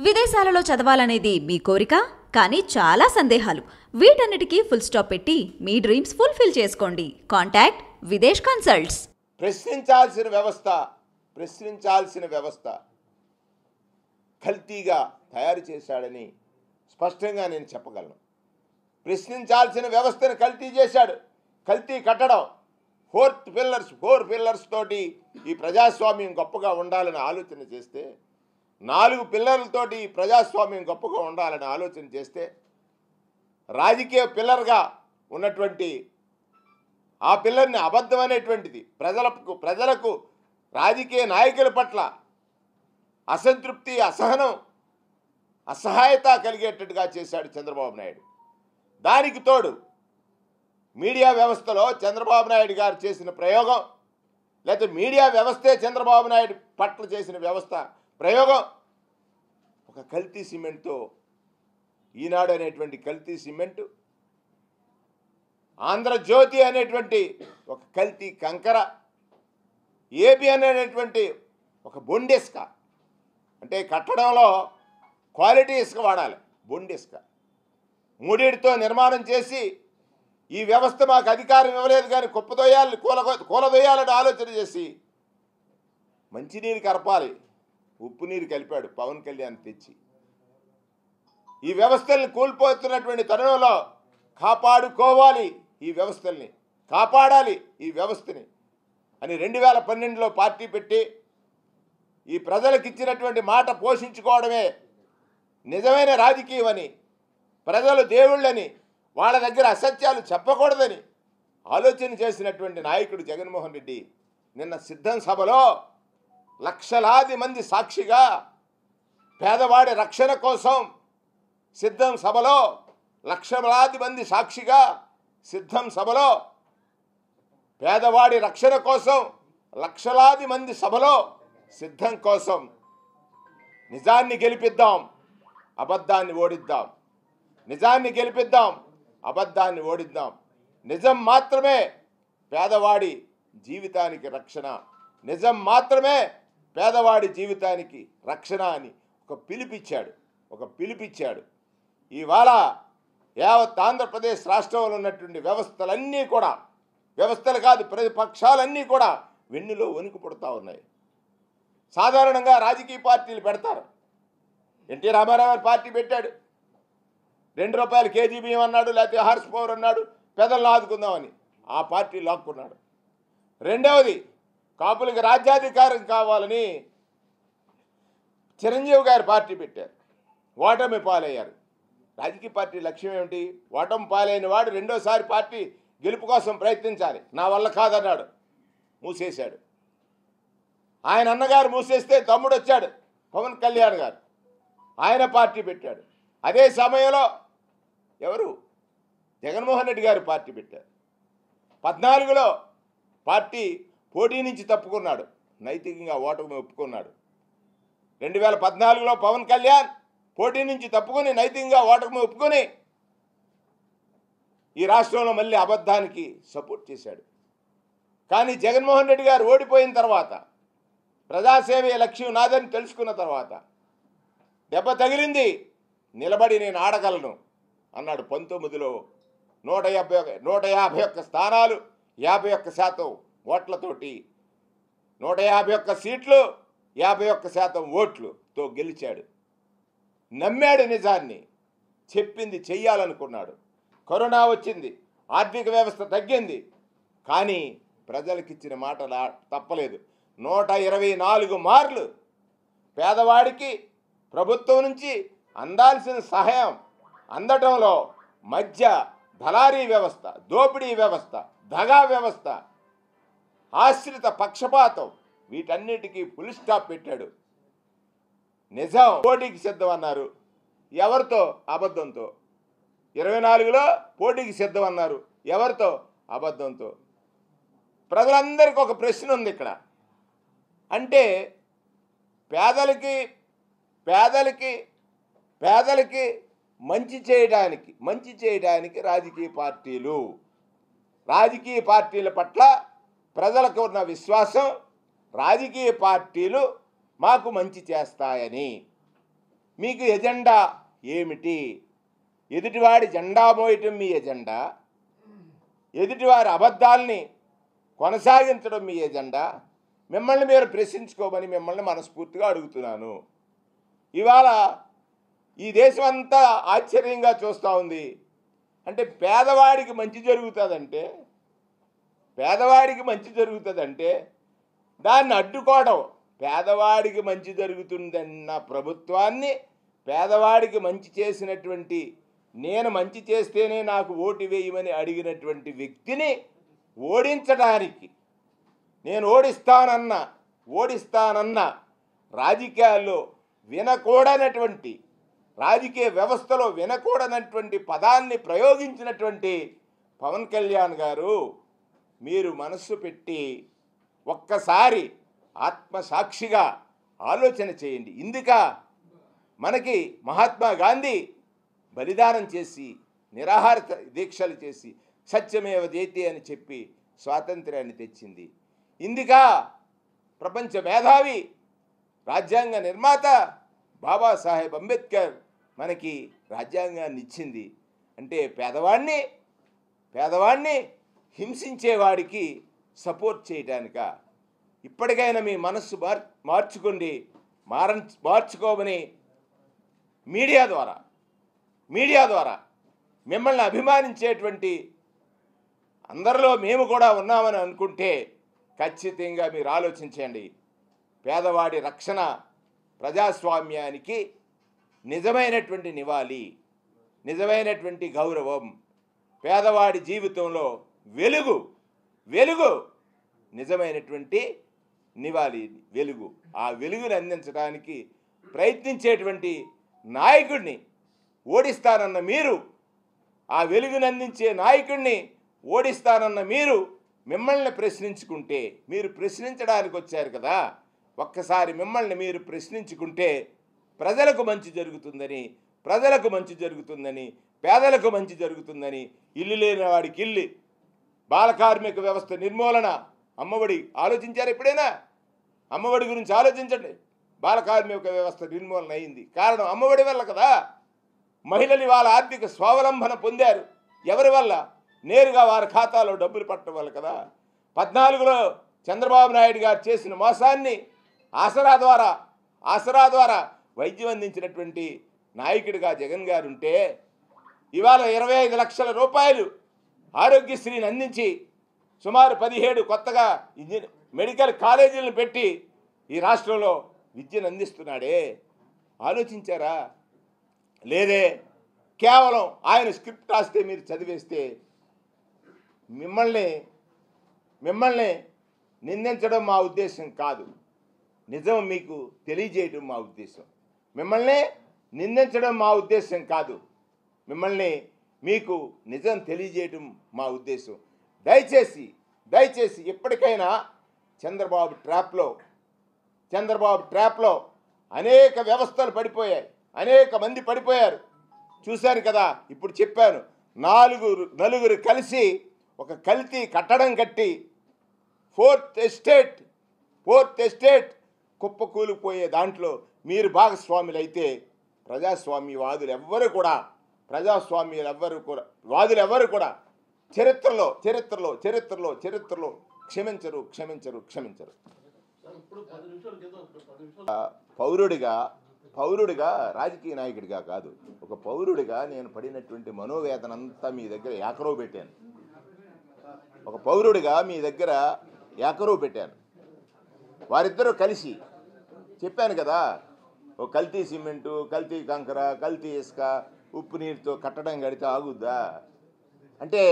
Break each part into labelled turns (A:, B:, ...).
A: విదేశాలలో చదవాలనేది మీ కోరిక, కానీ చాలా సందేహాలు. వీటన్నిటికీ ఫుల్ స్టాప్ పెట్టి మీ డ్రీమ్స్ ఫుల్ఫిల్ చేసుకోండి. Contact Videsh consults.
B: ప్రశ్నించాల్సిన వ్యవస్థ కల్తీగా తయారు చేశాడని స్పష్టంగా నేను చెప్పగలను. ప్రశ్నించాల్సిన వ్యవస్థను కల్తీ చేశాడు. కల్తీ కట్టడం, ఫోర్ పిల్లర్స్ తోటి ఈ ప్రజాస్వామ్యం గొప్పగా ఉండాలని ఆలోచన చేస్తే, 4 పిల్లర్లతోటి ఈ ప్రజాస్వామ్యం గొప్పగా ఉండాలని ఆలోచన చేస్తే, రాజకీయ పిల్లర్గా ఉన్నటువంటి ఆ పిల్లర్ని అబద్ధం అనేటువంటిది ప్రజలకు రాజకీయ నాయకుల పట్ల అసంతృప్తి, అసహనం, అసహాయత కలిగేటట్టుగా చేశాడు చంద్రబాబు నాయుడు. దానికి తోడు మీడియా వ్యవస్థలో చంద్రబాబు నాయుడు గారు చేసిన ప్రయోగం, లేకపోతే మీడియా వ్యవస్థే చంద్రబాబు నాయుడు పట్ల చేసిన ప్రయోగం ఒక కల్తీ సిమెంట్తో, ఈనాడు అనేటువంటి కల్తీ సిమెంటు, ఆంధ్రజ్యోతి అనేటువంటి ఒక కల్తీ కంకర, ఏబిఎన్ అనేటువంటి ఒక బొండిస్క. అంటే కట్టడంలో క్వాలిటీ ఇసుక వాడాలి, బొండిస్క. మూడిటితో నిర్మాణం చేసి ఈ వ్యవస్థ మాకు అధికారం ఇవ్వలేదు కానీ కూలదొయ్యాలని ఆలోచన చేసి మంచినీరు కలపాలి, ఉప్పు నీరు కలిపాడు పవన్ కళ్యాణ్ తెచ్చి. ఈ వ్యవస్థల్ని కూలిపోతున్నటువంటి తరుణంలో కాపాడుకోవాలి, ఈ వ్యవస్థల్ని కాపాడాలి, ఈ వ్యవస్థని అని 2012లో పార్టీ పెట్టి ఈ ప్రజలకు ఇచ్చినటువంటి మాట పోషించుకోవడమే నిజమైన రాజకీయం అని, ప్రజలు దేవుళ్ళని, వాళ్ళ దగ్గర అసత్యాలు చెప్పకూడదని ఆలోచన చేసినటువంటి నాయకుడు జగన్మోహన్ రెడ్డి నిన్న సిద్ధం సభలో లక్షలాది మంది సాక్షిగా పేదవాడి రక్షణ కోసం సిద్ధం సభలో, లక్షలాది మంది సాక్షిగా సిద్ధం సభలో, పేదవాడి రక్షణ కోసం లక్షలాది మంది సభలో సిద్ధం కోసం నిజాన్ని గెలిపిద్దాం, అబద్ధాన్ని ఓడిద్దాం, నిజాన్ని గెలిపిద్దాం, అబద్ధాన్ని ఓడిద్దాం, నిజం మాత్రమే పేదవాడి జీవితానికి రక్షణ, నిజం మాత్రమే పేదవాడి జీవితానికి రక్షణ అని ఒక పిలుపిచ్చాడు. ఇవాళ యావత్ ఆంధ్రప్రదేశ్ రాష్ట్రంలో ఉన్నటువంటి వ్యవస్థలన్నీ కూడా, వ్యవస్థలు కాదు ప్రతిపక్షాలన్నీ కూడా వెన్నులో వణుకు పుడతా ఉన్నాయి. సాధారణంగా రాజకీయ పార్టీలు పెడతారు. ఎన్టీ రామారావు పార్టీ పెట్టాడు, ₹2 కేజీ బియ్యం అన్నాడు, లేకపోతే హార్స్ పవర్ అన్నాడు, పెదలను ఆదుకుందామని ఆ పార్టీ లాక్కున్నాడు. రెండవది, కాపులకు రాజ్యాధికారం కావాలని చిరంజీవి గారు పార్టీ పెట్టారు, ఓటమి పాలయ్యారు. రాజకీయ పార్టీ లక్ష్యం ఏమిటి? ఓటమి పాలైన వాడు రెండోసారి పార్టీ గెలుపు కోసం ప్రయత్నించాలి. నా వల్ల కాదన్నాడు, మూసేశాడు. ఆయన అన్నగారు మూసేస్తే తమ్ముడు వచ్చాడు పవన్ కళ్యాణ్ గారు, ఆయన పార్టీ పెట్టాడు. అదే సమయంలో ఎవరు? జగన్మోహన్ రెడ్డి గారు పార్టీ పెట్టారు. 14లో పార్టీ పోటీ నుంచి తప్పుకున్నాడు, నైతికంగా ఓటమి ఒప్పుకున్నాడు. 2014లో పవన్ కళ్యాణ్ పోటీ నుంచి తప్పుకొని నైతికంగా ఓటమి ఒప్పుకొని ఈ రాష్ట్రంలో మళ్ళీ అబద్ధానికి సపోర్ట్ చేశాడు. కానీ జగన్మోహన్ రెడ్డి గారు ఓడిపోయిన తర్వాత, ప్రజాసేవే లక్ష్యం నాదని తెలుసుకున్న తర్వాత దెబ్బ తగిలింది, నిలబడి నేను ఆడగలను అన్నాడు. 19లో 151 స్థానాలు, 51% ఓట్లతోటి, 151 సీట్లు, 51% ఓట్లుతో గెలిచాడు. నమ్మాడు నిజాన్ని, చెప్పింది చెయ్యాలనుకున్నాడు. కరోనా వచ్చింది, ఆర్థిక వ్యవస్థ తగ్గింది, కానీ ప్రజలకిచ్చిన మాట తప్పలేదు. 124 మార్లు పేదవాడికి ప్రభుత్వం నుంచి అందాల్సిన సహాయం అందటంలో మధ్య దళారీ వ్యవస్థ, దోపిడీ వ్యవస్థ, దగా వ్యవస్థ, ఆశ్రిత పక్షపాతం, వీటన్నిటికీ ఫుల్ స్టాప్ పెట్టాడు. నిజం పోటీకి సిద్ధం అన్నారు, ఎవరితో? అబద్ధంతో. 24లో పోటీకి సిద్ధం అన్నారు, ఎవరితో? అబద్ధంతో. ప్రజలందరికీ ఒక ప్రశ్న ఉంది ఇక్కడ. అంటే పేదలకి మంచి చేయడానికి రాజకీయ పార్టీల పట్ల ప్రజలకు ఉన్న విశ్వాసం, రాజకీయ పార్టీలు మాకు మంచి చేస్తాయని. మీకు ఎజెండా ఏమిటి? ఎదుటివాడి జెండా మోయటం మీ ఎజెండా, ఎదుటివారి అబద్ధాలని కొనసాగించడం మీ ఎజెండా? మిమ్మల్ని మీరు ప్రశ్నించుకోమని మిమ్మల్ని మనస్ఫూర్తిగా అడుగుతున్నాను. ఇవాళ ఈ దేశం అంతా ఆశ్చర్యంగా చూస్తూ ఉంది. అంటే పేదవాడికి మంచి జరుగుతుందంటే దాన్ని అడ్డుకోవడం, పేదవాడికి మంచి జరుగుతుందన్న ప్రభుత్వాన్ని, పేదవాడికి మంచి చేసినటువంటి, నేను మంచి చేస్తేనే నాకు ఓటు వేయమని అడిగినటువంటి వ్యక్తిని ఓడించడానికి, నేను ఓడిస్తానన్న రాజకీయాల్లో వినకూడనటువంటి, రాజకీయ వ్యవస్థలో వినకూడనటువంటి పదాన్ని ప్రయోగించినటువంటి పవన్ కళ్యాణ్ గారు, మీరు మనస్సు పెట్టి ఒక్కసారి ఆత్మసాక్షిగా ఆలోచన చేయండి. ఇందుక మనకి మహాత్మా గాంధీ బలిదానం చేసి, నిరాహార దీక్షలు చేసి, సత్యమేవ జయతే అని చెప్పి స్వాతంత్ర్యాన్ని తెచ్చింది. ఇందుక ప్రపంచ మేధావి, రాజ్యాంగ నిర్మాత బాబాసాహెబ్ అంబేద్కర్ మనకి రాజ్యాంగాన్ని ఇచ్చింది. అంటే పేదవాడిని హింసించేవాడికి సపోర్ట్ చేయటానిక? ఇప్పటికైనా మీ మనస్సు మార్చుకోండి. మార్చుకోమని మీడియా ద్వారా మిమ్మల్ని అభిమానించేటువంటి అందరిలో మేము కూడా ఉన్నామని అనుకుంటే ఖచ్చితంగా మీరు ఆలోచించండి. పేదవాడి రక్షణ ప్రజాస్వామ్యానికి నిజమైనటువంటి నివాళి, నిజమైనటువంటి గౌరవం. పేదవాడి జీవితంలో వెలుగు నిజమైనటువంటి నివాళి, వెలుగు. ఆ వెలుగుని అందించడానికి ప్రయత్నించేటువంటి నాయకుడిని ఓడిస్తానన్న మీరు, ఆ వెలుగుని అందించే నాయకుడిని ఓడిస్తానన్న మీరు మిమ్మల్ని ప్రశ్నించుకుంటే, మీరు ప్రశ్నించడానికి వచ్చారు కదా, ఒక్కసారి మిమ్మల్ని మీరు ప్రశ్నించుకుంటే ప్రజలకు మంచి జరుగుతుందని, పేదలకు మంచి జరుగుతుందని, ఇల్లు లేని వాడికి ఇల్లు, బాల కార్మిక వ్యవస్థ నిర్మూలన, అమ్మఒడి ఆలోచించారు ఎప్పుడైనా? అమ్మఒడి గురించి ఆలోచించండి. బాల కార్మిక వ్యవస్థ నిర్మూలన అయింది కారణం అమ్మఒడి వల్ల కదా. మహిళలు వాళ్ళ ఆర్థిక స్వావలంబన పొందారు. ఎవరి వల్ల? నేరుగా వారి ఖాతాలో డబ్బులు పట్టడం వల్ల కదా. 14లో చంద్రబాబు నాయుడు గారు చేసిన మోసాన్ని ఆసరా ద్వారా వైద్యం అందించినటువంటి నాయకుడిగా జగన్ గారు ఉంటే, ఇవాళ 25 లక్షల రూపాయలు ఆరోగ్యశ్రీని అందించి సుమారు 17 కొత్తగా మెడికల్ కాలేజీలను పెట్టి ఈ రాష్ట్రంలో విద్యను అందిస్తున్నాడే. ఆలోచించారా? లేదే. కేవలం ఆయన స్క్రిప్ట్ రాస్తే మీరు చదివేస్తే మిమ్మల్ని నిందించడం మా ఉద్దేశం కాదు, నిజం మీకు తెలియజేయడం మా ఉద్దేశం. మిమ్మల్ని నిందించడం మా ఉద్దేశం కాదు, మీకు నిజం తెలియజేయడం మా ఉద్దేశం. దయచేసి ఇప్పటికైనా చంద్రబాబు ట్రాప్లో అనేక వ్యవస్థలు పడిపోయాయి, అనేక మంది పడిపోయారు. చూశారు కదా, ఇప్పుడు చెప్పాను. నలుగురు కలిసి ఒక కల్తీ కట్టడం కట్టి ఫోర్త్ ఎస్టేట్ కుప్పకూలిపోయే దాంట్లో మీరు భాగస్వాములైతే వాదులు ఎవ్వరు కూడా చరిత్రలో క్షమించరు. పౌరుడిగా రాజకీయ నాయకుడిగా కాదు, ఒక పౌరుడిగా నేను పడినటువంటి మనోవేదనంతా మీ దగ్గర ఏకరవు పెట్టాను. వారిద్దరూ కలిసి చెప్పాను కదా, ఓ కల్తీ సిమెంటు, కల్తీ కంకర, కల్తీ ఇసుక, ఉప్పు నీరుతో కట్టడం కడితే ఆగుద్దా? అంటే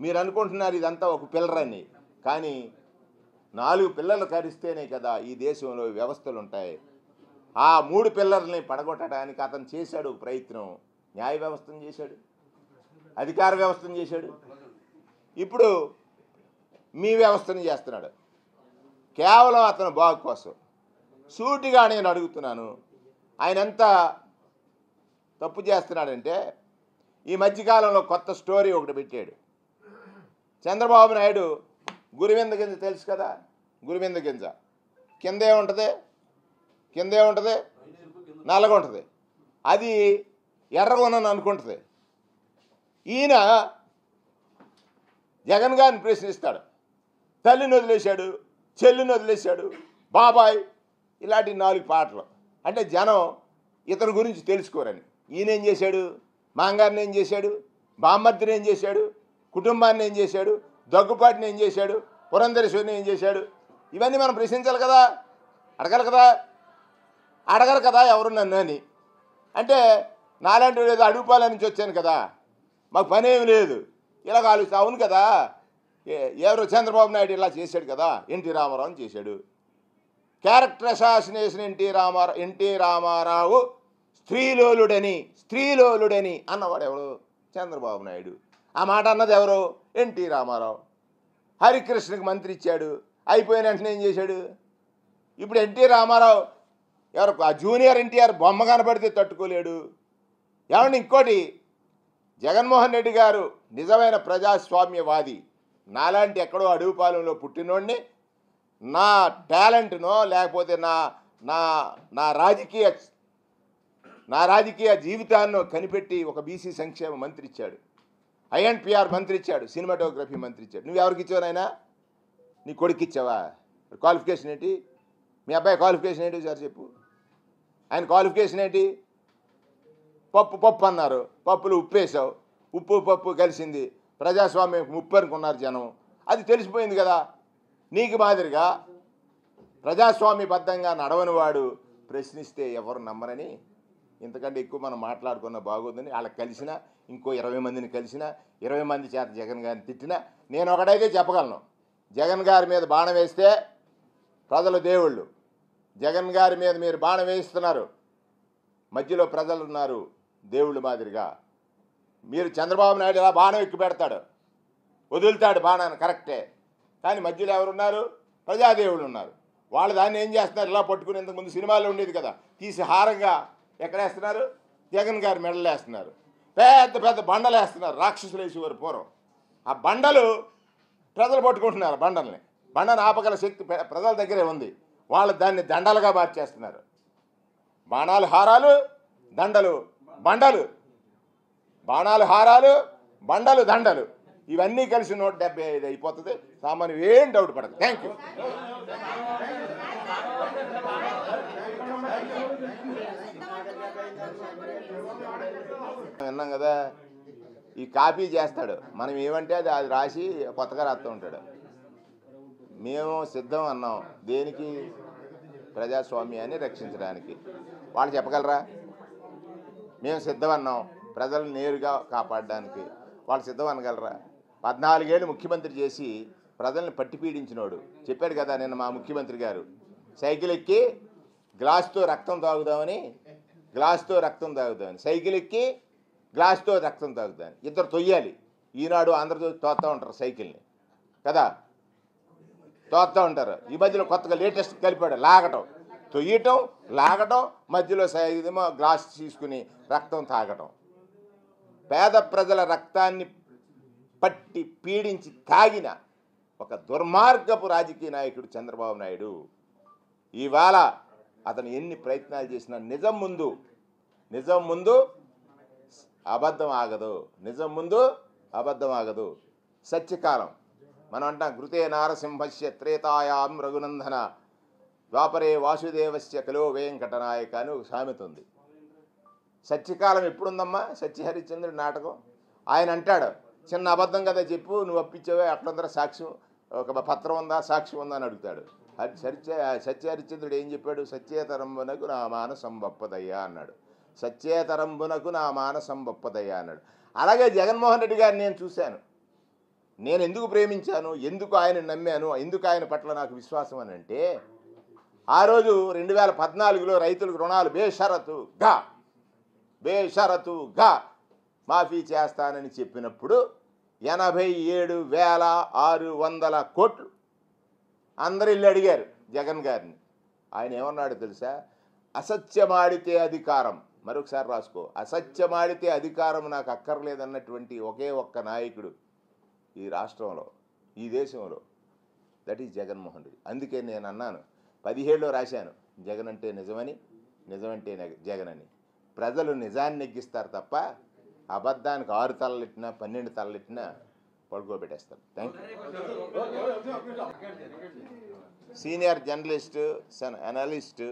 B: మీరు అనుకుంటున్నారు ఇదంతా ఒక పిల్లరని, కానీ 4 పిల్లలు కరిస్తేనే కదా ఈ దేశంలో వ్యవస్థలు ఉంటాయి. ఆ 3 పిల్లర్లని పడగొట్టడానికి అతను చేశాడు ప్రయత్నం. న్యాయ వ్యవస్థను చేశాడు, అధికార వ్యవస్థను చేశాడు, ఇప్పుడు మీ వ్యవస్థను చేస్తున్నాడు. కేవలం అతను బాగు కోసం. సూటిగా నేను అడుగుతున్నాను, ఆయన ఎంత తప్పు చేస్తున్నాడంటే, ఈ మధ్యకాలంలో కొత్త స్టోరీ ఒకటి పెట్టాడు. చంద్రబాబు నాయుడు గురివింద గింజ తెలుసు కదా, గురివింద గింజ కింద ఏముంటుంది? కింద ఏముంటుంది? నల్లగా ఉంటుంది. అది ఎర్రగా ఉన్నాను అనుకుంటుంది. ఈయన జగన్ గారిని ప్రశ్నిస్తాడు. తల్లిని వదిలేశాడు, చెల్లిని వదిలేశాడు, బాబాయ్, ఇలాంటి 4 పాటలు. అంటే జనం ఇతని గురించి తెలుసుకోరని. ఈయన ఏం చేశాడు? మాంగారిని ఏం చేశాడు? బామ్మర్దిని ఏం చేశాడు? కుటుంబాన్ని ఏం చేశాడు? దగ్గుపాటిని ఏం చేశాడు? పురంధరేశ్వరిని ఏం చేశాడు? ఇవన్నీ మనం ప్రశ్నించాలి కదా, అడగాలి కదా. అడగరు కదా ఎవరు నన్ను అని. అంటే నాలాంటి ఏదో అడుగుపాల నుంచి వచ్చాను కదా, మాకు పని ఏమి లేదు, ఇలాగ ఆలోచిస్తా. అవును కదా, ఎవరు చంద్రబాబు నాయుడు ఇలా చేశాడు కదా, ఎన్టీ రామారావు చేశాడు. క్యారెక్టర్ అసాసినేషన్ ఎన్టీ రామారావు స్త్రీలోలుడని అన్నవాడు ఎవరు? చంద్రబాబు నాయుడు. ఆ మాట అన్నది ఎవరు? ఎన్టీ రామారావు. హరికృష్ణకి మంత్రి ఇచ్చాడు, అయిపోయిన వెంటనే ఏం చేశాడు? ఇప్పుడు ఎన్టీ రామారావు ఎవరు? ఆ జూనియర్ ఎన్టీఆర్ బొమ్మ కనపడితే తట్టుకోలేడు. ఏమండి, ఇంకోటి, జగన్మోహన్ రెడ్డి గారు నిజమైన ప్రజాస్వామ్యవాది. నాలాంటి ఎక్కడో అడవుపాలెంలో పుట్టినోడిని నా టాలెంట్నో లేకపోతే నా నా నా రాజకీయ జీవితాన్ని కనిపెట్టి ఒక బీసీ సంక్షేమ మంత్రి ఇచ్చాడు, ఐఎన్పిఆర్ మంత్రి ఇచ్చాడు, సినిమాటోగ్రఫీ మంత్రి ఇచ్చాడు. నువ్వు ఎవరికి ఇచ్చావు నాయనా? నీ కొడుకు ఇచ్చావా? క్వాలిఫికేషన్ ఏంటి? మీ అబ్బాయి క్వాలిఫికేషన్ ఏంటి సార్ చెప్పు? ఆయన క్వాలిఫికేషన్ ఏంటి? పప్పు అన్నారు, పప్పులు ఉప్పేసావు, ఉప్పు పప్పు కలిసింది, ప్రజాస్వామ్యం ముప్పు అనుకున్నారు జనం. అది తెలిసిపోయింది కదా. నీకు మాదిరిగా ప్రజాస్వామ్యబద్ధంగా నడవని వాడు ప్రశ్నిస్తే ఎవరు నమ్మరని, ఇంతకంటే ఎక్కువ మనం మాట్లాడుకున్న బాగోదని వాళ్ళకి కలిసినా, ఇంకో 20 మందిని కలిసినా, 20 మంది చేత జగన్ గారిని తిట్టినా, నేను ఒకటైతే చెప్పగలను, జగన్ గారి మీద బాణం వేస్తే ప్రజలు దేవుళ్ళు. జగన్ గారి మీద మీరు బాణం వేయిస్తున్నారు, మధ్యలో ప్రజలు ఉన్నారు దేవుళ్ళు మాదిరిగా. మీరు చంద్రబాబు నాయుడు ఇలా బాణం ఎక్కి పెడతాడు, వదులుతాడు బాణాన్ని, కరెక్టే. కానీ మధ్యలో ఎవరున్నారు? ప్రజాదేవుళ్ళు ఉన్నారు. వాళ్ళు దాన్ని ఏం చేస్తున్నారు? ఇలా పట్టుకుని, ఇంతకుముందు సినిమాలో ఉండేది కదా, తీసి హారంగా ఎక్కడేస్తున్నారు? జగన్ గారి మెడలు వేస్తున్నారు. పెద్ద పెద్ద బండలు వేస్తున్నారు, రాక్షసులు వేసేవారు పూర్వం. ఆ బండలు ప్రజలు పట్టుకుంటున్నారు. బండను ఆపగల శక్తి ప్రజల దగ్గరే ఉంది. వాళ్ళు దాన్ని దండలుగా మార్చేస్తున్నారు. బాణాలు హారాలు, దండలు బండలు, బాణాలు హారాలు, బండలు దండలు, ఇవన్నీ కలిసి 175 అయిపోతుంది. సామాన్యం ఏం డౌట్ పడదు. Thank you. విన్నాం కదా, ఈ కాపీ చేస్తాడు, మనం ఏమంటే అది రాసి కొత్తగా రాస్తూ ఉంటాడు. మేము సిద్ధం అన్నాం దేనికి? ప్రజాస్వామ్యాన్ని రక్షించడానికి. వాళ్ళు చెప్పగలరా? మేము సిద్ధం అన్నాం ప్రజలను నేరుగా కాపాడడానికి. వాళ్ళు సిద్ధం అనగలరా? 14 ఏళ్ళు ముఖ్యమంత్రి చేసి ప్రజల్ని పట్టి పీడించినోడు చెప్పాడు కదా నిన్న మా ముఖ్యమంత్రి గారు, సైకిల్ ఎక్కి గ్లాస్తో రక్తం తాగుదామని, సైకిల్ ఎక్కి గ్లాస్తో రక్తం తాగుదామని. ఇద్దరు తొయ్యాలి. ఈనాడు ఆంధ్రజ్యోతి తోస్తూ ఉంటారు సైకిల్ని కదా, తోస్తూ ఉంటారు. ఈ మధ్యలో కొత్తగా లేటెస్ట్ కలిపాడు, లాగటం, తొయ్యటం, లాగటం, మధ్యలో సైదేమో గ్లాస్ తీసుకుని రక్తం తాగటం. పేద ప్రజల రక్తాన్ని పట్టి పీడించి తాగిన ఒక దుర్మార్గపు రాజకీయ నాయకుడు చంద్రబాబు నాయుడు. ఇవాళ అతను ఎన్ని ప్రయత్నాలు చేసినా నిజం ముందు అబద్ధం ఆగదు. సత్యకాలం మనం అంటాం, కృతే నారసింహస్య త్రేతాయాం రఘునందన ద్వాపరే వాసుదేవస్య కలో వెంకటనాయక అని ఒక సామెత ఉంది. సత్యకాలం ఎప్పుడుందమ్మా? సత్యహరిశ్చంద్రుడి నాటకం. ఆయన అంటాడు, చిన్న అబద్ధం కదా చెప్పు, నువ్వు అప్పించావే, అట్లందరూ సాక్ష్యం, ఒక పత్రం ఉందా, సాక్ష్యం ఉందా అని అడుగుతాడు. సత్యహరిశ్చంద్రుడు ఏం చెప్పాడు? సచ్చేతరంబునకు నా మానసం బప్పదయ్యా అన్నాడు. సచ్చేతరంబునకు నా మానసం బప్పదయ్యా అన్నాడు. అలాగే జగన్మోహన్ రెడ్డి గారిని నేను చూశాను. నేను ఎందుకు ప్రేమించాను, ఎందుకు ఆయన నమ్మాను, ఎందుకు ఆయన పట్ల నాకు విశ్వాసం అని అంటే, ఆ రోజు 2014లో రైతులకు రుణాలు బేషరతుగా మాఫీ చేస్తానని చెప్పినప్పుడు 87,600 కోట్లు అందరు ఇల్లు అడిగారు జగన్ గారిని. ఆయన ఏమన్నాడు తెలుసా? అసత్యమాడితే అధికారం, మరొకసారి రాసుకో, అసత్యమాడితే అధికారం నాకు అక్కర్లేదన్నటువంటి ఒకే ఒక్క నాయకుడు ఈ రాష్ట్రంలో, ఈ దేశంలో, దట్ ఈజ్ జగన్మోహన్ రెడ్డి. అందుకే నేను అన్నాను, 17లో రాశాను, జగన్ అంటే నిజమని, నిజమంటే జగన్ అని. ప్రజలు నిజాన్ని నెగ్గిస్తారు తప్ప అబద్ధానికి 6 తలలెట్టినా 12 తలలెట్టినా పడుకోబెట్టేస్తారు. Thank you. Senior journalist, analyst,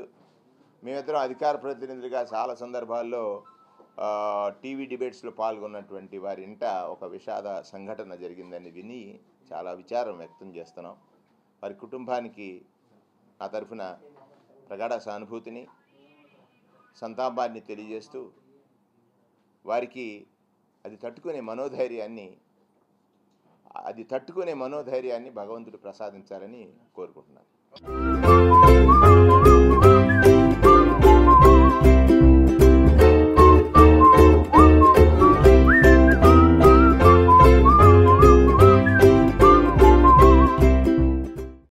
B: మేమిద్దరం అధికార ప్రతినిధులుగా చాలా సందర్భాల్లో టీవీ డిబేట్స్లో పాల్గొన్నటువంటి వారి ఇంట ఒక విషాద సంఘటన జరిగిందని విని చాలా విచారం వ్యక్తం చేస్తున్నాం. వారి కుటుంబానికి ఆ తరఫున ప్రగాఢ సానుభూతిని, సంతాపాన్ని తెలియజేస్తూ వారికి అది తట్టుకునే మనోధైర్యాన్ని భగవంతుడు ప్రసాదించాలని కోరుకుంటున్నాను.